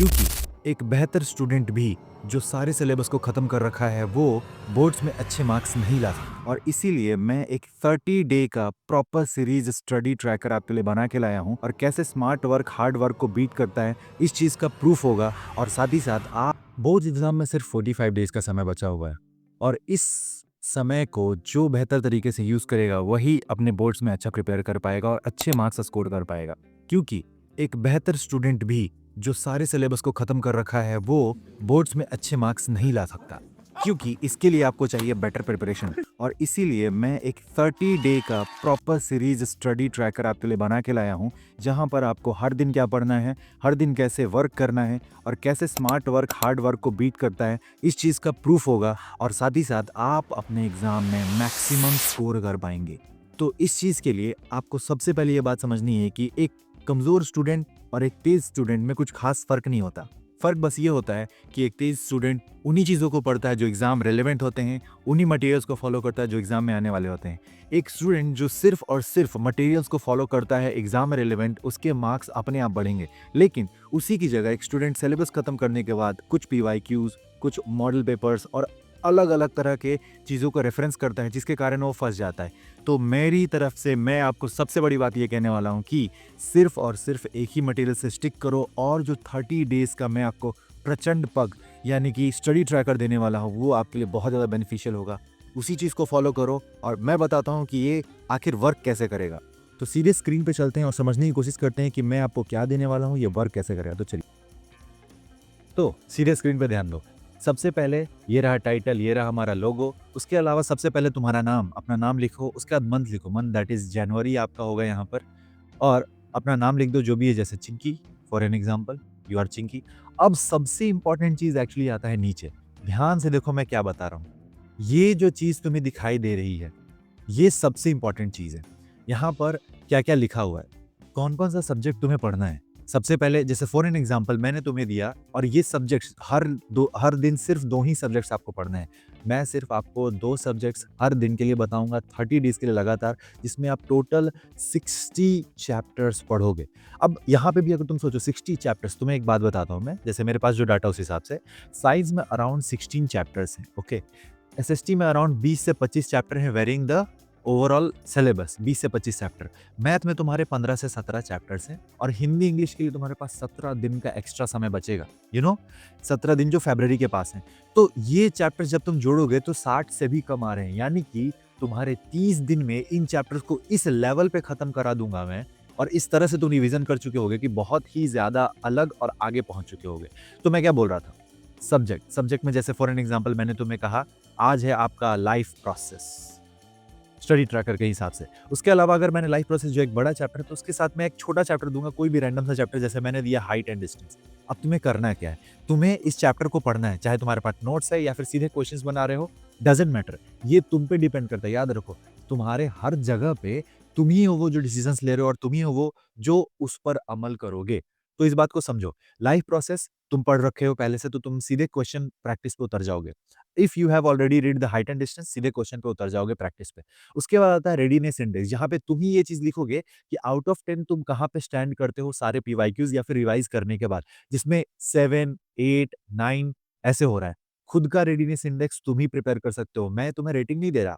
क्योंकि एक बेहतर स्टूडेंट भी जो सारे सिलेबस को ख़त्म कर रखा है वो बोर्ड्स में अच्छे मार्क्स नहीं ला सकता। और इसीलिए मैं एक 30 डे का प्रॉपर सीरीज स्टडी ट्रैकर आपके लिए बना के लाया हूँ, और कैसे स्मार्ट वर्क हार्ड वर्क को बीट करता है इस चीज़ का प्रूफ होगा। और साथ ही साथ आप बोर्ड्स एग्जाम में सिर्फ 45 डेज का समय बचा हुआ है, और इस समय को जो बेहतर तरीके से यूज़ करेगा वही अपने बोर्ड्स में अच्छा प्रिपेयर कर पाएगा और अच्छे मार्क्स स्कोर कर पाएगा। क्योंकि एक बेहतर स्टूडेंट भी जो सारे सिलेबस को ख़त्म कर रखा है वो बोर्ड्स में अच्छे मार्क्स नहीं ला सकता, क्योंकि इसके लिए आपको चाहिए बेटर प्रिपरेशन। और इसीलिए मैं एक 30 डे का प्रॉपर सीरीज स्टडी ट्रैकर आपके लिए बना के लाया हूँ, जहाँ पर आपको हर दिन क्या पढ़ना है, हर दिन कैसे वर्क करना है, और कैसे स्मार्ट वर्क हार्ड वर्क को बीट करता है इस चीज़ का प्रूफ होगा। और साथ ही साथ आप अपने एग्ज़ाम में मैक्सिमम स्कोर कर पाएंगे। तो इस चीज़ के लिए आपको सबसे पहले ये बात समझनी है कि एक कमज़ोर स्टूडेंट और एक तेज़ स्टूडेंट में कुछ खास फ़र्क नहीं होता। फ़र्क बस ये होता है कि एक तेज़ स्टूडेंट उन्हीं चीज़ों को पढ़ता है जो एग्ज़ाम रेलेवेंट होते हैं, उन्हीं मटेरियल्स को फॉलो करता है जो एग्ज़ाम में आने वाले होते हैं। एक स्टूडेंट जो सिर्फ़ और सिर्फ़ मटेरियल्स को फॉलो करता है एग्ज़ाम में रेलेवेंट, उसके मार्क्स अपने आप बढ़ेंगे। लेकिन उसी की जगह एक स्टूडेंट सिलेबस ख़त्म करने के बाद कुछ पीवाईक्यूज़, कुछ मॉडल पेपर्स और अलग-अलग तरह के चीज़ों को रेफ़रेंस करता है, जिसके कारण वो फँस जाता है। तो मेरी तरफ से मैं आपको सबसे बड़ी बात ये कहने वाला हूँ कि सिर्फ़ और सिर्फ़ एक ही मटेरियल से स्टिक करो, और जो 30 डेज़ का मैं आपको प्रचंड पग यानी कि स्टडी ट्रैकर देने वाला हूँ वो आपके लिए बहुत ज़्यादा बेनिफिशियल होगा। उसी चीज़ को फ़ॉलो करो और मैं बताता हूँ कि ये आखिर वर्क कैसे करेगा। तो सीधे स्क्रीन पे चलते हैं और समझने की कोशिश करते हैं कि मैं आपको क्या देने वाला हूँ, ये वर्क कैसे करेगा। तो चलिए, तो सीधे स्क्रीन पे ध्यान दो। सबसे पहले ये रहा टाइटल, ये रहा हमारा लोगो। उसके अलावा सबसे पहले तुम्हारा नाम, अपना नाम लिखो, उसके बाद मंथ लिखो, मंथ दैट इज़ जनवरी आपका होगा यहाँ पर। और अपना नाम लिख दो जो भी है, जैसे Chinki for an example, you are Chinki. अब सबसे इंपॉर्टेंट चीज़ एक्चुअली आता है नीचे। ध्यान से देखो मैं क्या बता रहा हूँ। ये जो चीज़ तुम्हें दिखाई दे रही है, ये सबसे इंपॉर्टेंट चीज़ है। यहाँ पर क्या-क्या लिखा हुआ है, कौन-कौन सा सब्जेक्ट तुम्हें पढ़ना है। सबसे पहले जैसे फॉर एन एग्जांपल मैंने तुम्हें दिया, और ये सब्जेक्ट्स हर दिन सिर्फ 2 ही सब्जेक्ट्स आपको पढ़ना है। मैं सिर्फ आपको 2 सब्जेक्ट्स हर दिन के लिए बताऊँगा 30 डेज़ के लिए लगातार, जिसमें आप टोटल 60 चैप्टर्स पढ़ोगे। अब यहाँ पे भी अगर तुम सोचो 60 चैप्टर्स, तुम्हें एक बात बताता हूँ मैं, जैसे मेरे पास जो डाटा उस हिसाब से, साइंस में अराउंड 16 चैप्टर्स हैं, ओके। एसएसटी में अराउंड 20 से 25 चैप्टर हैं, वेरिंग द ओवरऑल सिलेबस 20 से 25 चैप्टर। मैथ में तुम्हारे 15 से 17 चैप्टर्स हैं, और हिंदी इंग्लिश के लिए तुम्हारे पास 17 दिन का एक्स्ट्रा समय बचेगा। 17 दिन जो फरवरी के पास हैं। तो ये चैप्टर्स जब तुम जोड़ोगे तो 60 से भी कम आ रहे हैं, यानी कि तुम्हारे 30 दिन में इन चैप्टर्स को इस लेवल पे खत्म करा दूंगा मैं, और इस तरह से तुम रिवीजन कर चुके होगे कि बहुत ही ज्यादा अलग और आगे पहुंच चुके होगे। तो मैं क्या बोल रहा था, सब्जेक्ट में जैसे फॉर एन एग्जांपल मैंने तुम्हें कहा आज है आपका लाइफ प्रोसेस, स्टडी ट्रैकर के हिसाब से। उसके अलावा अगर मैंने लाइफ प्रोसेस जो एक बड़ा चैप्टर है, तो उसके साथ मैं एक छोटा चैप्टर दूंगा, कोई भी रैंडम सा चैप्टर, जैसे मैंने दिया हाइट एंड डिस्टेंस। अब तुम्हें करना क्या है, तुम्हें इस चैप्टर को पढ़ना है, चाहे तुम्हारे पास नोट्स है या फिर सीधे क्वेश्चंस बना रहे हो, डजेंट मैटर। ये तुम पे डिपेंड करता है। याद रखो, तुम्हारे हर जगह पे तुम ही हो वो जो डिसीजंस ले रहे हो, और तुम ही हो वो जो उस पर अमल करोगे। तो इस बात को समझो, लाइफ प्रोसेस तुम पढ़ रखे हो पहले से, तो तुम सीधे क्वेश्चन प्रैक्टिस पे उतर जाओगे। If you have already read the height and distance, सीधे क्वेश्चन पे उतर जाओगे प्रैक्टिस पे। उसके बाद आता है रेडीनेस इंडेक्स, जहाँ पे तुम ही ये चीज़ लिखोगे कि आउट ऑफ 10 तुम कहाँ पे स्टैंड करते हो सारे पीवाईक्यूज़ या फिर रिवाइज़ करने के बाद, जिसमें 7, 8, 9 ऐसे हो रहा है। खुद का रेडीनेस इंडेक्स तुम ही प्रिपेयर कर सकते हो, मैं तुम्हें रेटिंग नहीं दे रहा।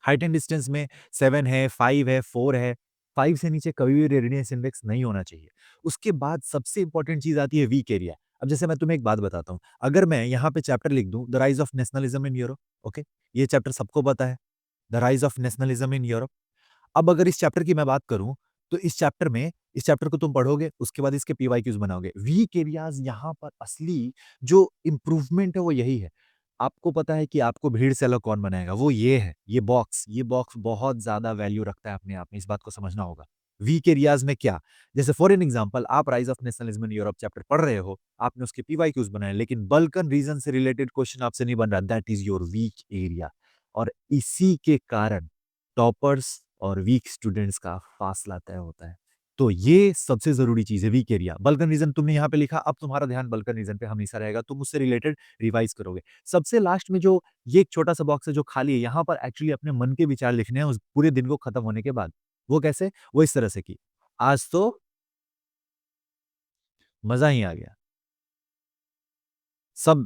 हाइट एंड डिस्टेंस में 7 है, 5 है, 4 है, 5 से नीचे कभी भी रेडियस इंडेक्स नहीं होना चाहिए। उसके बाद सबसे इंपॉर्टेंट चीज़ आती है वीक एरिया। अब जैसे मैं तुम्हें एक बात बताता हूँ, अगर मैं यहाँ पे चैप्टर लिख दूँ the rise of nationalism in Europe, okay? ये चैप्टर सबको पता है, the rise of nationalism in Europe. अब अगर इस चैप्टर की मैं बात करूँ, तो इस चैप्टर को तुम पढ़ोगे, उसके बाद इसके पीवाईक्यूज़ बनाओगे। वीक एरियाज़ यहाँ पर असली जो इम्प्रूवमेंट है वो यही है। आपको पता है कि आपको भीड़ से अलग कौन बनाएगा, वो ये है, ये बॉक्स बहुत ज़्यादा वैल्यू रखता है अपने आप में, इस बात को समझना होगा। वीक एरियाज़ में क्या? जैसे फॉर एन एग्ज़ाम्पल आप rise of nationalism in Europe chapter पढ़ रहे हो, आपने उसके पीवाईक्यूज़ बनाए, लेकिन बल्कन रीज़न से रिलेटेड क्वेश्चन आपसे नहीं बन रहा, that is your weak area. और इसी के कारण टॉपर्स और वीक स्टूडेंट्स का फासला तय होता है। तो ये सबसे ज़रूरी चीज़ है, वीक एरिया। बल्कन रीज़न तुमने यहाँ पे लिखा, अब तुम्हारा ध्यान बल्कन रीज़न पे हमेशा रहेगा, तुम उससे रिलेटेड रिवाइज़ करोगे। सबसे लास्ट में जो ये एक छोटा-सा बॉक्स है जो खाली है, यहाँ पर एक्चुअली अपने मन के विचार लिखने हैं उस पूरे दिन को खत्म होने के बाद। वो कैसे? वो इस तरह से कि आज तो मज़ा ही आ गया। सब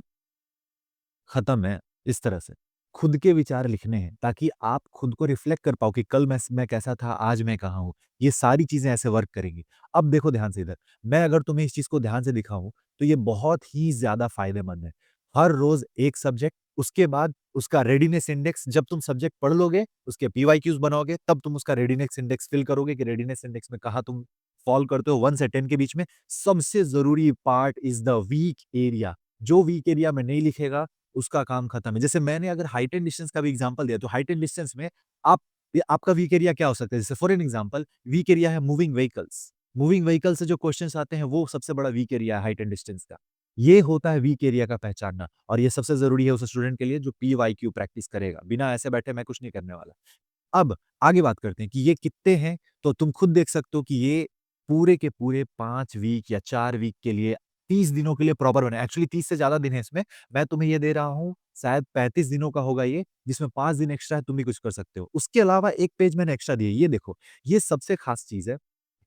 खत्म है। इस तरह से खुद के विचार लिखने हैं ताकि आप खुद को रिफ्लेक्ट कर पाओ कि कल मैं कैसा था, आज मैं कहाँ हूँ। ये सारी चीज़ें ऐसे वर्क करेंगी। अब देखो ध्यान से इधर, मैं अगर तुम्हें इस चीज़ को ध्यान से दिखाऊँ, तो ये बहुत ही ज़्यादा फ़ायदेमंद है। हर रोज़ एक सब्जेक्ट, उसके बाद उसका रेडीनेस इंडेक्स, जब तुम सब्जेक्ट पढ़ लोगे, उसके पीवाईक्यूज़ बनाओगे, तब तुम उसका रेडीनेस इंडेक्स फ़िल करोगे कि रेडीनेस इंडेक्स में कहाँ तुम फ़ॉल करते हो 1 से 10 के बीच में। सबसे ज़रूरी part is the weak area. जो वीक एरिया में नहीं लिखेगा, उसका काम खत्म है। जैसे मैंने अगर हाइट एंड डिस्टेंस का भी एग्जांपल दिया, तो हाइट एंड डिस्टेंस में आप आपका वीक एरिया क्या हो सकता है? जैसे for an example weak area है मूविंग व्हीकल्स। मूविंग व्हीकल से जो क्वेश्चन्स आते हैं, वो सबसे बड़ा वीक एरिया है हाइट एंड डिस्टेंस का। ये होता है वीक एरिया का पहचानना, और ये सबसे ज़रूरी है उस स्टूडेंट के लिए जो पीवाईक्यू प्रैक्टिस करेगा। बिना ऐसे बैठे मैं कुछ नहीं करने वाला। अब आगे बात करते हैं कि ये कितने हैं, तो तुम खुद देख सकते हो कि ये पूरे के पूरे 5 वीक या 4 वीक के लिए 30 दिनों के लिए प्रॉपर बने। एक्चुअली 30 से ज़्यादा दिन है इसमें। मैं तुम्हें ये दे रहा हूँ, शायद 35 दिनों का होगा ये, जिसमें 5 दिन एक्स्ट्रा है, तुम भी कुछ कर सकते हो। उसके अलावा एक पेज मैंने एक्स्ट्रा दिया है, ये देखो, ये सबसे खास चीज़ है।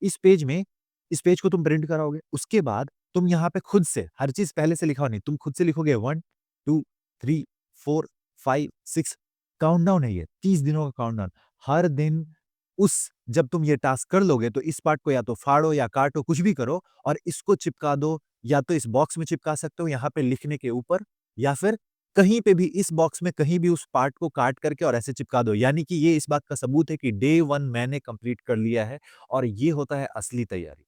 इस पेज में इस पेज को तुम प्रिंट कराओगे, उसके बाद तुम यहाँ पे खुद से हर चीज़ पहले से लिखा हुआ नहीं, तुम खुद से लिखोगे 1, 2, 3, 4, 5, 6, काउंटडाउन है ये, 30 दिनों का काउंटडाउन। हर दिन उस जब तुम ये टास्क कर लोगे, तो इस पार्ट को या तो फाड़ो या काटो, कुछ भी करो, और इसको चिपका दो, या तो इस बॉक्स में चिपका सकते हो यहाँ पे लिखने के ऊपर, या फिर कहीं पे भी इस बॉक्स में कहीं भी उस पार्ट को काट करके और ऐसे चिपका दो। यानी कि ये इस बात का सबूत है कि डे 1 मैंने कंप्लीट कर लिया है, और ये होता है असली तैयारी।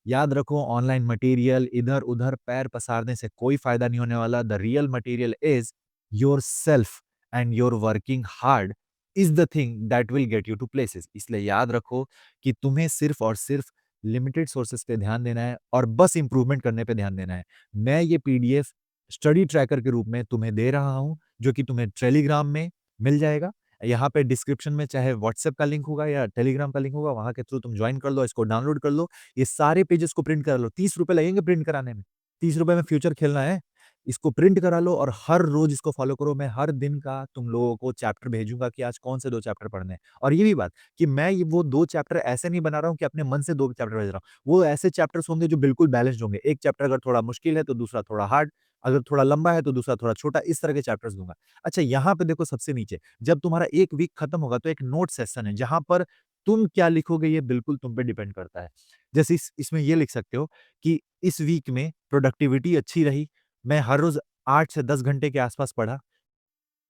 याद रखो, ऑनलाइन मटेरियल इधर-उधर पैर पसारने से कोई फायदा नहीं होने वाला। The real material is yourself, and your working hard is the thing that will get you to places. इसलिए याद रखो कि तुम्हें सिर्फ़ और सिर्फ़ लिमिटेड सोर्सेज़ पे ध्यान देना है और बस इम्प्रूवमेंट करने पे ध्यान देना है। मैं ये पीडीएफ स्टडी ट्रैकर के रूप में तुम्हें दे रहा हूँ, जो कि तुम्हें टेलीग्राम में मिल जाएगा। यहाँ पे डिस्क्रिप्शन में चाहे व्हाट्सएप का लिंक होगा या टेलीग्राम का लिंक होगा, वहाँ के थ्रू तुम जॉइन कर लो, इसको डाउनलोड कर लो। ये सारे पेजेस को प्रिंट करा लो, ₹30 लगेंगे प्रिंट कराने में। ₹30 में फ्यूचर खेलना है। इसको प्रिंट करा लो और हर रोज़ इसको फ़ॉलो करो। मैं हर दिन का तुम लोगों को चैप्टर भेजूँगा कि आज कौन से 2 चैप्टर पढ़ने हैं। और ये भी बात कि मैं ये वो 2 चैप्टर ऐसे नहीं बना रहा हूँ कि अपने मन से 2 चैप्टर भेज रहा हूँ। वो ऐसे चैप्टर्स होंगे जो बिल्कुल बैलेंस्ड होंगे। एक चैप्टर अगर थोड़ा मुश्किल है तो दूसरा थोड़ा हार्ड, अगर थोड़ा लंबा है तो दूसरा थोड़ा छोटा, इस तरह के चैप्टर्स दूँगा। अच्छा, यहाँ पे देखो सबसे नीचे, जब तुम्हारा 1 वीक खत्म होगा तो एक नोट सेशन है, जहाँ पर तुम क्या लिखोगे ये बिल्कुल तुम पे डिपेंड करता है। जैसे इसमें ये लिख सकते हो कि इस वीक में प्रोडक्टिविटी अच्छी रही, मैं हर रोज़ 8 से 10 घंटे के आसपास पढ़ा।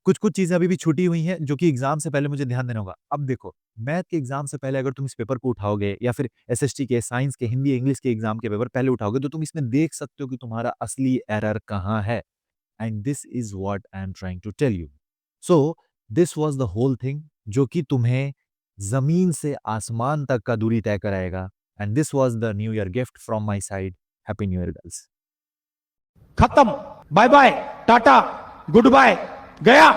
कुछ-कुछ चीज़ें अभी भी छूटी हुई हैं, जो कि एग्ज़ाम से पहले मुझे ध्यान देना होगा। अब देखो, मैथ के एग्ज़ाम से पहले अगर तुम इस पेपर को उठाओगे, या फिर एसएसटी के, साइंस के, हिंदी, इंग्लिश के एग्ज़ाम के पेपर पहले उठाओगे, तो तुम इसमें देख सकते हो कि तुम्हारा असली एरर कहाँ है। And this is what I am trying to tell you. So this was the whole thing, जो कि तुम्हें ज़मीन से आसमान तक का दूरी तय कराएगा। And this was the new year gift from my side. Happy new year girls. खत्म। Bye bye, tata, good bye, गया।